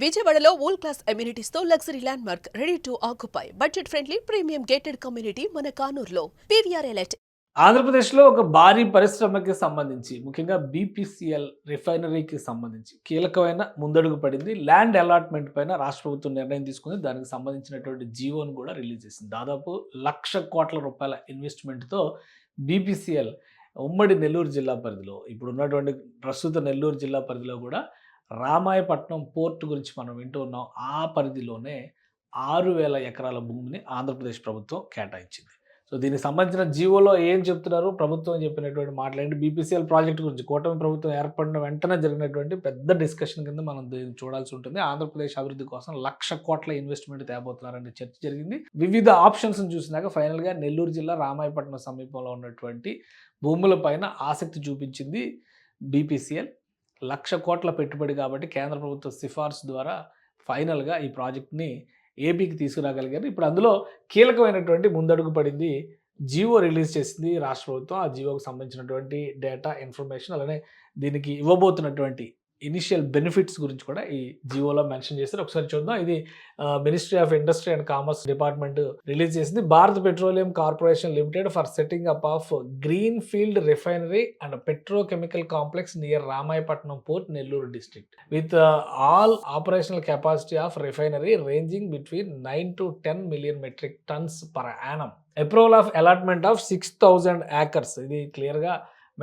విజయవాడలో world class amenities తో luxury land mark ready to occupy budget friendly premium gated community మన కానూరులో PVR elite. ఆంధ్రప్రదేశ్‌లో ఒక భారీ పరిశ్రమకి సంబంధించి ముఖ్యంగా బీపీసీఎల్ రిఫైనరీకి సంబంధించి కీలకమైన ముందడుగు పడింది. ల్యాండ్ అలాట్‌మెంట్ పైన రాష్ట్ర ప్రభుత్వం నిర్ణయం తీసుకుంది. దానికి సంబంధించినటువంటి జీవోను కూడా రిలీజ్ చేసింది. దాదాపు ₹1,00,00,000 ఇన్వెస్ట్‌మెంట్‌తో బీపీసీఎల్ ఉమ్మడి నెల్లూరు జిల్లా పరిధిలో ఇప్పుడున్నటువంటి ప్రస్తుత నెల్లూరు జిల్లా పరిధిలో కూడా రామాయపట్నం పోర్ట్ గురించి మనం వింటూ ఉన్నాం. ఆ పరిధిలోనే 6,000 ఎకరాల భూమిని ఆంధ్రప్రదేశ్ ప్రభుత్వం కేటాయించింది. సో దీనికి సంబంధించిన జీవోలో ఏం చెప్తున్నారు, ప్రభుత్వం చెప్పినటువంటి మాటలేంటి, బీపీసీఎల్ ప్రాజెక్ట్ గురించి కూటమి ప్రభుత్వం ఏర్పడిన వెంటనే జరిగినటువంటి పెద్ద డిస్కషన్ కింద మనం దీన్ని చూడాల్సి ఉంటుంది. ఆంధ్రప్రదేశ్ అభివృద్ధి కోసం ₹1,00,00,000 ఇన్వెస్ట్మెంట్ తేబోతున్నారనే చర్చ జరిగింది. వివిధ ఆప్షన్స్ని చూసినాక ఫైనల్గా నెల్లూరు జిల్లా రామాయపట్నం సమీపంలో ఉన్నటువంటి భూముల పైన ఆసక్తి చూపించింది బీపీసీఎల్. ₹1,00,00,000 పెట్టుబడి కాబట్టి కేంద్ర ప్రభుత్వ సిఫార్సు ద్వారా ఫైనల్గా ఈ ప్రాజెక్ట్ని ఏపీకి తీసుకురాగలిగారు. ఇప్పుడు అందులో కీలకమైనటువంటి ముందడుగు పడింది. జియో రిలీజ్ చేసింది రాష్ట్ర ప్రభుత్వం. ఆ జియోకి సంబంధించినటువంటి డేటా, ఇన్ఫర్మేషన్, అలానే దీనికి ఇవ్వబోతున్నటువంటి ఇనిషియల్ బెనిఫిట్స్ గురించి కూడా ఈ జియోలో మెన్షన్ చేశారు. ఒకసారి చూద్దాం. ఇది ministry of industry and commerce department release చేసింది. Bharat petroleum corporation limited for setting up of green field refinery and petrochemical complex near Ramayapatnam port, Nellore district with all operational capacity of refinery ranging between 9 to 10 million metric tons per annum. Approval of allotment of 6,000 acres. ఇది క్లియర్గా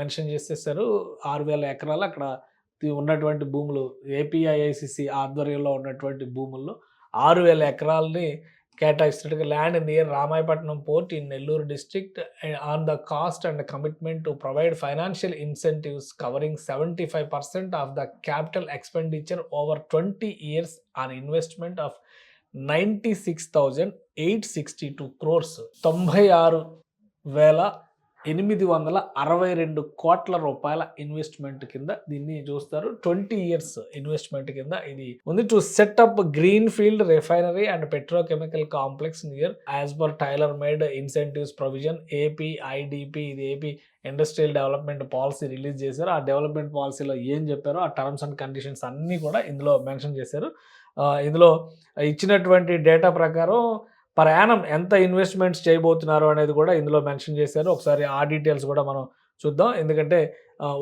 mention చేసేసారు. 6,000 ఎకరాలు అక్కడ ఉన్నటువంటి భూములు, ఏపీఐఐసిసి ఆధ్వర్యంలో ఉన్నటువంటి భూముల్లో 6,000 ఎకరాలని కేటాయిస్తున్నట్టుగా land near Ramayapatnam port in Nellore district on the coast and commitment to provide financial incentives covering 75% of the capital expenditure over 20 years on investment of 96,862 crores. 96,862 కోట్ల రూపాయల ఇన్వెస్ట్మెంట్ కింద దీన్ని చూస్తారు. 20 years ఇన్వెస్ట్మెంట్ కింద ఇది ఉంది. To set up green field refinery and petrochemical complex near as per tailor made incentives provision APIDP. ఇది AP industrial development policy release చేశారు. ఆ డెవలప్మెంట్ పాలసీలో ఏం చెప్పారో ఆ టర్మ్స్ అండ్ కండిషన్స్ అన్నీ కూడా ఇందులో మెన్షన్ చేశారు. ఇందులో ఇచ్చినటువంటి డేటా ప్రకారం పర్ యానం ఎంత ఇన్వెస్ట్మెంట్స్ చేయబోతున్నారు అనేది కూడా ఇందులో మెన్షన్ చేశారు. ఒకసారి ఆ డీటెయిల్స్ కూడా మనం చూద్దాం. ఎందుకంటే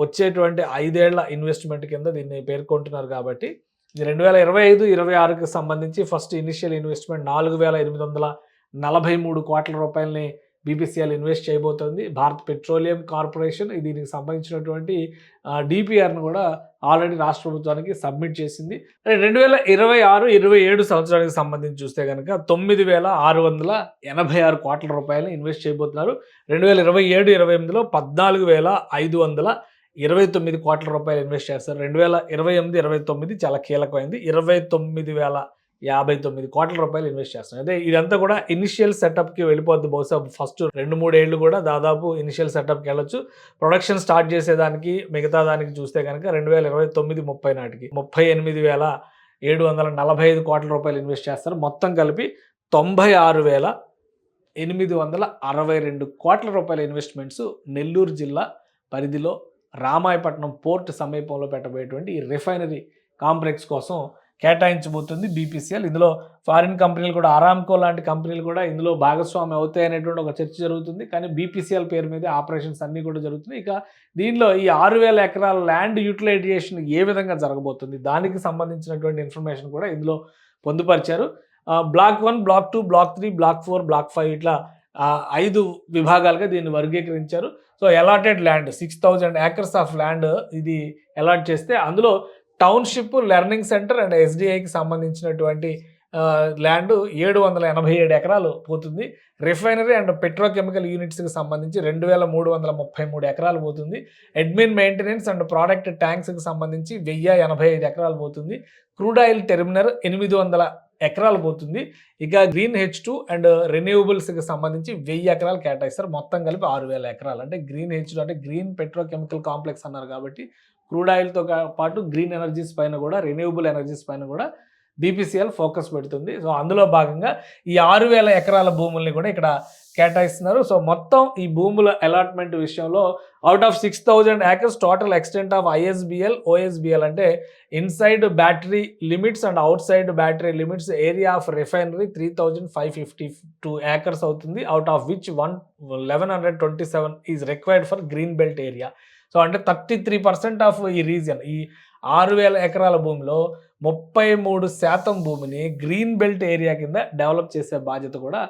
వచ్చేటువంటి 5 ఏళ్ల ఇన్వెస్ట్మెంట్ కింద దీన్ని పేర్కొంటున్నారు కాబట్టి ఇది 2025-26కి సంబంధించి ఫస్ట్ ఇనిషియల్ ఇన్వెస్ట్మెంట్ 4,843 కోట్ల రూపాయలని బీపీసీఎల్ ఇన్వెస్ట్ చేయబోతుంది. భారత్ పెట్రోలియం కార్పొరేషన్ దీనికి సంబంధించినటువంటి డిపిఆర్ను కూడా ఆల్రెడీ రాష్ట్ర ప్రభుత్వానికి సబ్మిట్ చేసింది. 2026-27 సంవత్సరానికి సంబంధించి చూస్తే కనుక 9,686 కోట్ల రూపాయలను ఇన్వెస్ట్ చేయబోతున్నారు. 2027-28లో 14,529 కోట్ల రూపాయలు ఇన్వెస్ట్ చేస్తారు. 2028-29 చాలా కీలకమైంది. 29,059 కోట్ల రూపాయలు ఇన్వెస్ట్ చేస్తున్నారు. అదే ఇదంతా కూడా ఇనిషియల్ సెటప్కి వెళ్ళిపోద్ది. బహుశా ఫస్ట్ 2-3 ఏళ్ళు కూడా దాదాపు ఇనిషియల్ సెటప్కి వెళ్ళొచ్చు. ప్రొడక్షన్ స్టార్ట్ చేసేదానికి మిగతా దానికి చూస్తే కనుక 2029-30 నాటికి 38,745 కోట్ల రూపాయలు ఇన్వెస్ట్ చేస్తారు. మొత్తం కలిపి 96,862 కోట్ల రూపాయల ఇన్వెస్ట్మెంట్స్ నెల్లూరు జిల్లా పరిధిలో రామాయపట్నం పోర్ట్ సమీపంలో పెట్టబోయేటువంటి ఈ రిఫైనరీ కాంప్లెక్స్ కోసం కేటాయించబోతుంది బీపీసీఎల్. ఇందులో ఫారిన్ కంపెనీలు కూడా, అరామ్కో లాంటి కంపెనీలు కూడా ఇందులో భాగస్వామి అవుతాయి అనేటువంటి ఒక చర్చ జరుగుతుంది. కానీ బీపీసీఎల్ పేరు మీద ఆపరేషన్స్ అన్నీ కూడా జరుగుతున్నాయి. ఇక దీనిలో ఈ 6,000 ఎకరాల ల్యాండ్ యూటిలైజేషన్ ఏ విధంగా జరగబోతుంది, దానికి సంబంధించినటువంటి ఇన్ఫర్మేషన్ కూడా ఇందులో పొందుపరిచారు. Block 1, block 2, block 3, block 4, block 5 ఇట్లా 5 విభాగాలుగా దీన్ని వర్గీకరించారు. So allotted land 6,000 acres of land ఇది అలాట్ చేస్తే అందులో టౌన్షిప్, లెర్నింగ్ సెంటర్ అండ్ ఎస్డిఐకి సంబంధించినటువంటి ల్యాండ్ 787 ఎకరాలు పోతుంది. రిఫైనరీ అండ్ పెట్రోకెమికల్ యూనిట్స్కి సంబంధించి 2,333 ఎకరాలు పోతుంది. అడ్మిన్ మెయింటెనెన్స్ అండ్ ప్రోడక్ట్ ట్యాంక్స్కి సంబంధించి 1,085 ఎకరాలు పోతుంది. క్రూడ్ ఆయిల్ టెర్మినల్ 800 ఎకరాలు పోతుంది. ఇక గ్రీన్ H2 అండ్ రెన్యూవబుల్స్కి సంబంధించి 1000 ఎకరాలు కేటాయిస్తారు. మొత్తం కలిపి 6,000 ఎకరాలు. అంటే గ్రీన్ H2 అంటే గ్రీన్ పెట్రోకెమికల్ కాంప్లెక్స్ అన్నారు కాబట్టి క్రూడ్ ఆయిల్తో పాటు గ్రీన్ ఎనర్జీస్ పైన కూడా, రెన్యూవబుల్ ఎనర్జీస్ పైన కూడా బీపీసీఎల్ ఫోకస్ పెడుతుంది. సో అందులో భాగంగా ఈ 6,000 ఎకరాల భూముల్ని కూడా ఇక్కడ కేటాయిస్తున్నారు. సో మొత్తం ఈ భూముల అలాట్మెంట్ విషయంలో out of 6,000 acres total extent of ISBL, OSBL అంటే inside battery limits and outside battery limits area of refinery 3,552 acres అవుతుంది. Out of which 1,127 is required for green belt area. So అంటే 33% of ఈ region, ఈ 6,000 ఎకరాల భూమిలో 33% భూమిని green belt area కింద develop చేసే బాధ్యత కూడా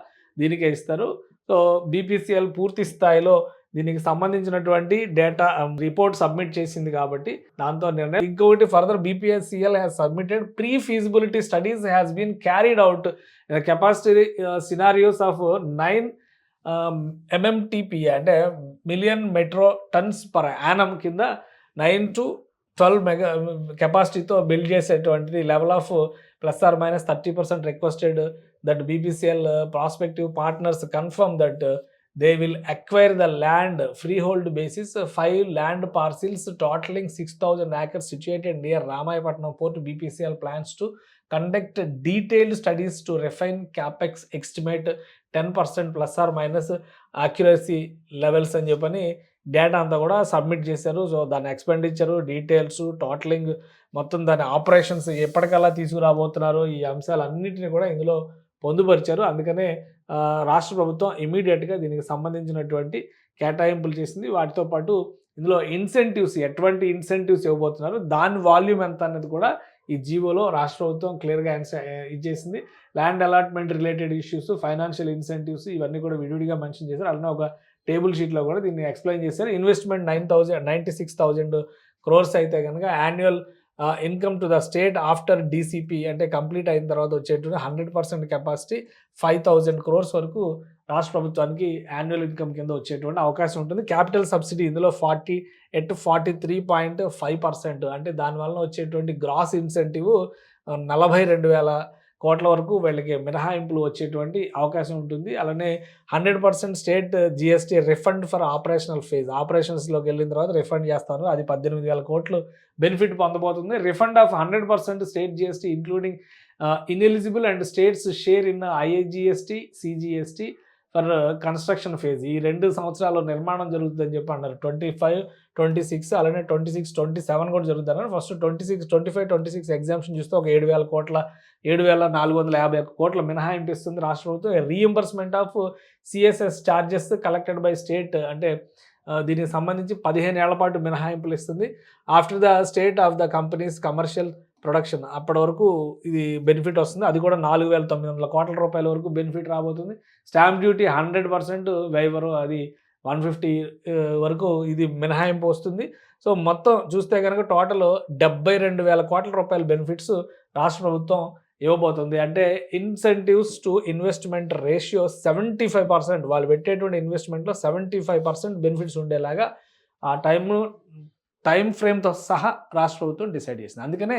దీనికే ఇస్తారు. సో బీపీసీఎల్ పూర్తి స్థాయిలో దీనికి సంబంధించినటువంటి డేటా రిపోర్ట్ సబ్మిట్ చేసింది కాబట్టి దాంతో నిర్ణయం. ఇంకొకటి further BPCL has submitted pre feasibility studies has been carried out capacity scenarios of 9 MMTPA అంటే million metro tons per annum కింద 9 to 12 మెగా కెపాసిటీతో బిల్డ్ చేసేటువంటిది level of ±30% requested that BPCL prospective partners confirm that they will acquire the land freehold basis 5 land parcels totaling 6,000 acres situated near Ramayapatnam Port. BPCL plans to conduct detailed studies to refine capex estimate 10% plus or minus accuracy levels అని చెప్పని data అంతా కూడా submit చేశారు. So దాని expenditure, details, totalling, మొత్తం దాని operations ఎప్పటికల్లా తీసుకురాబోతున్నారు, ఈ అంశాలన్నింటినీ కూడా ఇందులో పొందుపరిచారు. అందుకనే రాష్ట్ర ప్రభుత్వం ఇమీడియట్గా దీనికి సంబంధించినటువంటి కేటాయింపులు చేసింది. వాటితో పాటు ఇందులో ఇన్సెంటివ్స్, ఎటువంటి ఇన్సెంటివ్స్ ఇవ్వబోతున్నారు, దాని వాల్యూమ్ ఎంత అనేది కూడా ఈ జీవోలో రాష్ట్ర ప్రభుత్వం క్లియర్గా ఇచ్చేసింది. Land allotment related issues, financial incentives ఇవన్నీ కూడా విడివిడిగా మెన్షన్ చేశారు. అలానే ఒక టేబుల్ షీట్లో కూడా దీన్ని ఎక్స్ప్లెయిన్ చేశారు. ఇన్వెస్ట్మెంట్ 96,000 crores అయితే కనుక annual income to the state after DCP అంటే కంప్లీట్ అయిన తర్వాత వచ్చేటువంటి 100% కెపాసిటీ 5,000 crores వరకు రాష్ట్ర ప్రభుత్వానికి యాన్యువల్ ఇన్కమ్ కింద వచ్చేటువంటి అవకాశం ఉంటుంది. క్యాపిటల్ సబ్సిడీ ఇందులో 43.5% అంటే దానివల్ల వచ్చేటువంటి గ్రాస్ ఇన్సెంటివ్ 42,000 కోట్ల వరకు వీళ్ళకి మినహాయింపులు వచ్చేటువంటి అవకాశం ఉంటుంది. అలానే 100% state GST refund for operational phase, ఆపరేషన్స్లోకి వెళ్ళిన తర్వాత రిఫండ్ చేస్తారు, అది 18,000 కోట్లు బెనిఫిట్ పొందబోతుంది. Refund of 100% state GST including ineligible and states share in IIGST, CGST for construction phase. ఈ 2 సంవత్సరాల్లో నిర్మాణం జరుగుతుందని చెప్పి అన్నారు. 25, 26 అలానే 26, 27 కూడా జరుగుతున్నారు. ఫస్ట్ 26, 25, 26 ఎగ్జామ్షన్ చూస్తే ఒక 7,450 కోట్ల మినహాయింపు ఇస్తుంది రాష్ట్ర ప్రభుత్వం. Reimbursement of CSS charges collected by state అంటే దీనికి సంబంధించి 15 ఏళ్ల పాటు మినహాయింపులు ఇస్తుంది. After the state of the companies commercial production అప్పటి వరకు ఇది బెనిఫిట్ వస్తుంది. అది కూడా 4,900 కోట్ల రూపాయల వరకు బెనిఫిట్ రాబోతుంది. స్టాంప్ డ్యూటీ 100% వైవరు, అది 150 వరకు ఇది మినహాయింపు వస్తుంది. సో మొత్తం చూస్తే కనుక టోటల్ 72,000 కోట్ల రూపాయల బెనిఫిట్స్ రాష్ట్ర ప్రభుత్వం ఇవ్వబోతుంది. అంటే ఇన్సెంటివ్స్ టు ఇన్వెస్ట్మెంట్ రేషియో 75%, వాళ్ళు పెట్టేటువంటి ఇన్వెస్ట్మెంట్లో 75% బెనిఫిట్స్ ఉండేలాగా ఆ టైం ఫ్రేమ్తో సహా రాష్ట్ర ప్రభుత్వం డిసైడ్ చేసింది. అందుకనే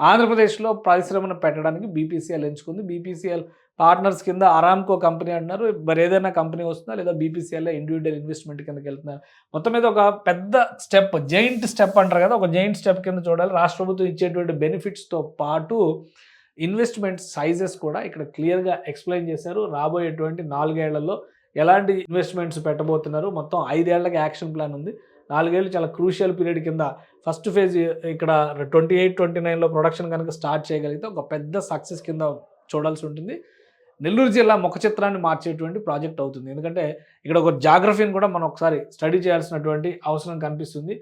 ఆంధ్రప్రదేశ్లో పరిశ్రమను పెట్టడానికి బీపీసీఎల్ ఎంచుకుంది. బీపీసీఎల్ పార్ట్నర్స్ కింద అరామ్కో కంపెనీ అంటున్నారు, మరి ఏదైనా కంపెనీ వస్తుందా లేదా బీపీసీఎల్ ఇండివిజువల్ ఇన్వెస్ట్మెంట్ కిందకి వెళ్తున్నారు. మొత్తం మీద ఒక పెద్ద స్టెప్, జైంట్ స్టెప్ అంటారు కదా, ఒక జైంట్ స్టెప్ కింద చూడాలి. రాష్ట్ర ప్రభుత్వం ఇచ్చేటువంటి బెనిఫిట్స్తో పాటు ఇన్వెస్ట్మెంట్ సైజెస్ కూడా ఇక్కడ క్లియర్గా ఎక్స్ప్లెయిన్ చేశారు. రాబోయేటువంటి 4 ఏళ్లలో ఎలాంటి ఇన్వెస్ట్మెంట్స్ పెట్టబోతున్నారు, మొత్తం 5 ఏళ్లకి యాక్షన్ ప్లాన్ ఉంది. 4 ఏళ్ళు చాలా క్రూషియల్ పీరియడ్ కింద ఫస్ట్ ఫేజ్ ఇక్కడ 28, 29లో ప్రొడక్షన్ కనుక స్టార్ట్ చేయగలిగితే ఒక పెద్ద సక్సెస్ కింద చూడాల్సి ఉంటుంది. నెల్లూరు జిల్లా ముఖ చిత్రాన్ని మార్చేటువంటి ప్రాజెక్ట్ అవుతుంది. ఎందుకంటే ఇక్కడ ఒక జాగ్రఫీని కూడా మనం ఒకసారి స్టడీ చేయాల్సినటువంటి అవసరం కనిపిస్తుంది.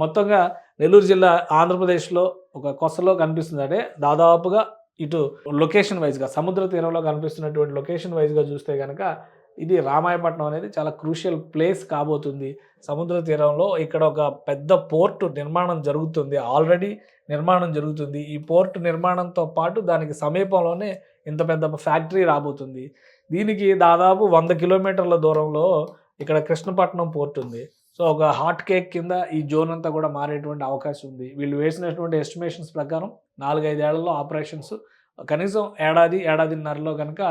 మొత్తంగా నెల్లూరు జిల్లా ఆంధ్రప్రదేశ్లో ఒక కొసలో కనిపిస్తుంది. అంటే దాదాపుగా ఇటు లొకేషన్ వైజ్గా సముద్ర తీరంలో కనిపిస్తున్నటువంటి లొకేషన్ వైజ్గా చూస్తే కనుక ఇది రామాయపట్నం అనేది చాలా క్రూషియల్ ప్లేస్ కాబోతుంది. సముద్ర తీరంలో ఇక్కడ ఒక పెద్ద పోర్టు నిర్మాణం జరుగుతుంది, ఆల్రెడీ నిర్మాణం జరుగుతుంది. ఈ పోర్టు నిర్మాణంతో పాటు దానికి సమీపంలోనే ఇంత పెద్ద ఫ్యాక్టరీ రాబోతుంది. దీనికి దాదాపు 100 కిలోమీటర్ల దూరంలో ఇక్కడ కృష్ణపట్నం పోర్ట్ ఉంది. సో ఒక హాట్ కేక్ కింద ఈ జోన్ అంతా కూడా మారేటువంటి అవకాశం ఉంది. వీళ్ళు వేసినటువంటి ఎస్టిమేషన్స్ ప్రకారం 4-5 ఏళ్లలో ఆపరేషన్స్, కనీసం ఏడాదిన్నరలో కనుక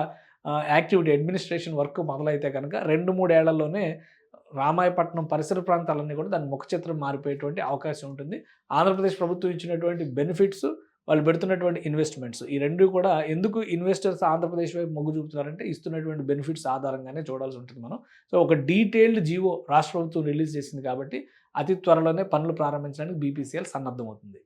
యాక్టివిటీ అడ్మినిస్ట్రేషన్ వర్క్ మొదలైతే కనుక 2-3 ఏళ్లలోనే రామాయపట్నం పరిసర ప్రాంతాలన్నీ కూడా దాని ముఖ చిత్రం మారిపోయేటువంటి అవకాశం ఉంటుంది. ఆంధ్రప్రదేశ్ ప్రభుత్వం ఇచ్చినటువంటి బెనిఫిట్స్ వాళ్ళు పెడుతున్నటువంటి ఇన్వెస్ట్మెంట్స్ ఈ రెండు కూడా ఎందుకు ఇన్వెస్టర్స్ ఆంధ్రప్రదేశ్ వైపు మొగ్గు చూపుతున్నారంటే ఇస్తున్నటువంటి బెనిఫిట్స్ ఆధారంగానే చూడాల్సి ఉంటుంది మనం. సో ఒక డీటెయిల్డ్ జీవో రాష్ట్ర ప్రభుత్వం రిలీజ్ చేసింది కాబట్టి అతి త్వరలోనే పనులు ప్రారంభించడానికి బీపీసీఎల్ సన్నద్ధమవుతుంది.